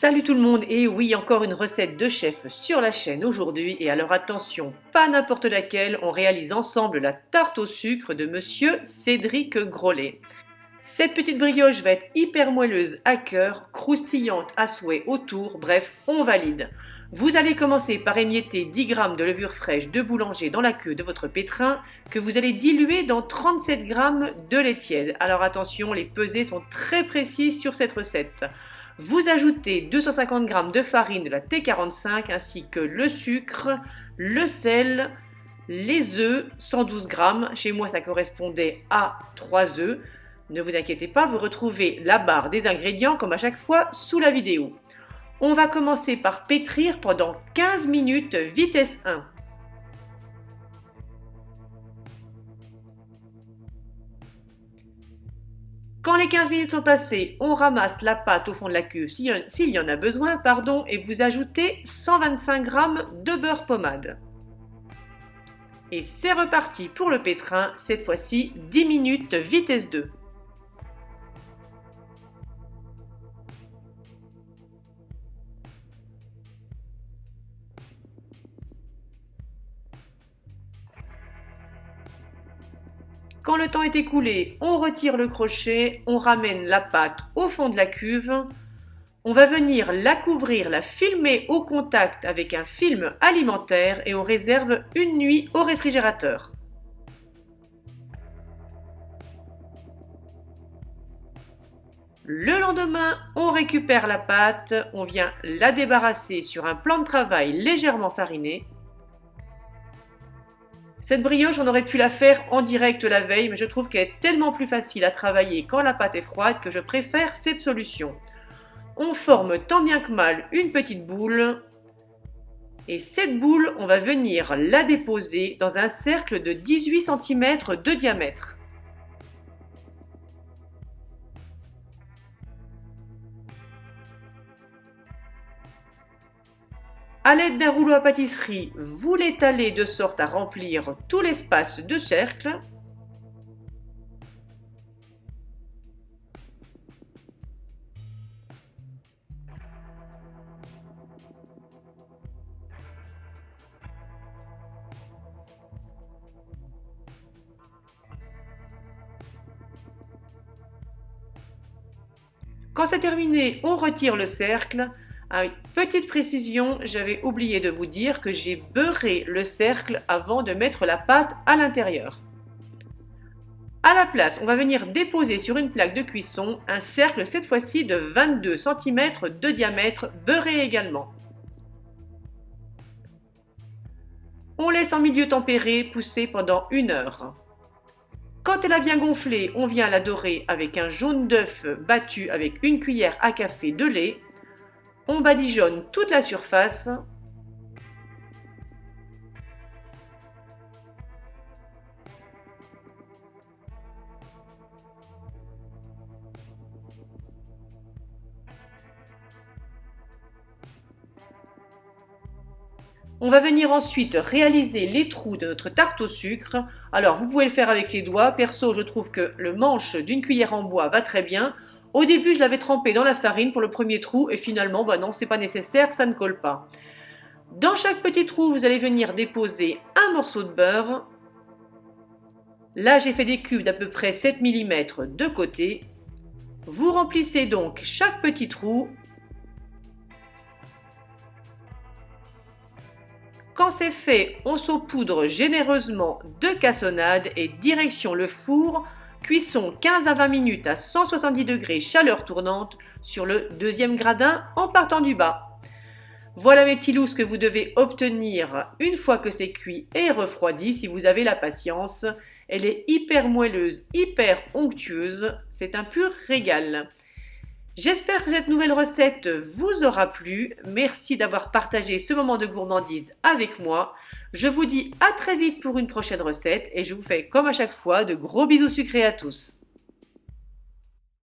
Salut tout le monde, et oui, encore une recette de chef sur la chaîne aujourd'hui. Et alors attention, pas n'importe laquelle, on réalise ensemble la tarte au sucre de monsieur Cédric Grolet. Cette petite brioche va être hyper moelleuse à cœur, croustillante à souhait autour, bref, on valide. Vous allez commencer par émietter 10 g de levure fraîche de boulanger dans la queue de votre pétrin que vous allez diluer dans 37 g de lait tiède. Alors attention, les pesées sont très précises sur cette recette. Vous ajoutez 250 g de farine de la T45 ainsi que le sucre, le sel, les œufs, 112 g. Chez moi, ça correspondait à 3 œufs. Ne vous inquiétez pas, vous retrouvez la barre des ingrédients comme à chaque fois sous la vidéo. On va commencer par pétrir pendant 15 minutes vitesse 1. Quand les 15 minutes sont passées, on ramasse la pâte au fond de la cuve s'il y en a besoin, et vous ajoutez 125 g de beurre pommade. Et c'est reparti pour le pétrin, cette fois-ci 10 minutes vitesse 2. Quand le temps est écoulé, on retire le crochet, on ramène la pâte au fond de la cuve. On va venir la couvrir, la filmer au contact avec un film alimentaire et on réserve une nuit au réfrigérateur. Le lendemain, on récupère la pâte, on vient la débarrasser sur un plan de travail légèrement fariné. Cette brioche, on aurait pu la faire en direct la veille, mais je trouve qu'elle est tellement plus facile à travailler quand la pâte est froide que je préfère cette solution. On forme tant bien que mal une petite boule. Et cette boule, on va venir la déposer dans un cercle de 18 cm de diamètre. A l'aide d'un rouleau à pâtisserie, vous l'étalez de sorte à remplir tout l'espace de cercle. Quand c'est terminé, on retire le cercle. Ah oui, petite précision, j'avais oublié de vous dire que j'ai beurré le cercle avant de mettre la pâte à l'intérieur. À la place, on va venir déposer sur une plaque de cuisson un cercle, cette fois-ci de 22 cm de diamètre, beurré également. On laisse en milieu tempéré pousser pendant 1 heure. Quand elle a bien gonflé, on vient la dorer avec un jaune d'œuf battu avec une cuillère à café de lait. On badigeonne toute la surface. On va venir ensuite réaliser les trous de notre tarte au sucre. Alors vous pouvez le faire avec les doigts. Perso, je trouve que le manche d'une cuillère en bois va très bien. Au début, je l'avais trempé dans la farine pour le premier trou et finalement, non, c'est pas nécessaire, ça ne colle pas. Dans chaque petit trou, vous allez venir déposer un morceau de beurre. Là, j'ai fait des cubes d'à peu près 7 mm de côté. Vous remplissez donc chaque petit trou. Quand c'est fait, on saupoudre généreusement de cassonade et direction le four. Cuisson 15 à 20 minutes à 170 degrés, chaleur tournante, sur le deuxième gradin en partant du bas. Voilà mes petits loups ce que vous devez obtenir une fois que c'est cuit et refroidi si vous avez la patience. Elle est hyper moelleuse, hyper onctueuse, c'est un pur régal. J'espère que cette nouvelle recette vous aura plu. Merci d'avoir partagé ce moment de gourmandise avec moi. Je vous dis à très vite pour une prochaine recette et je vous fais comme à chaque fois de gros bisous sucrés à tous.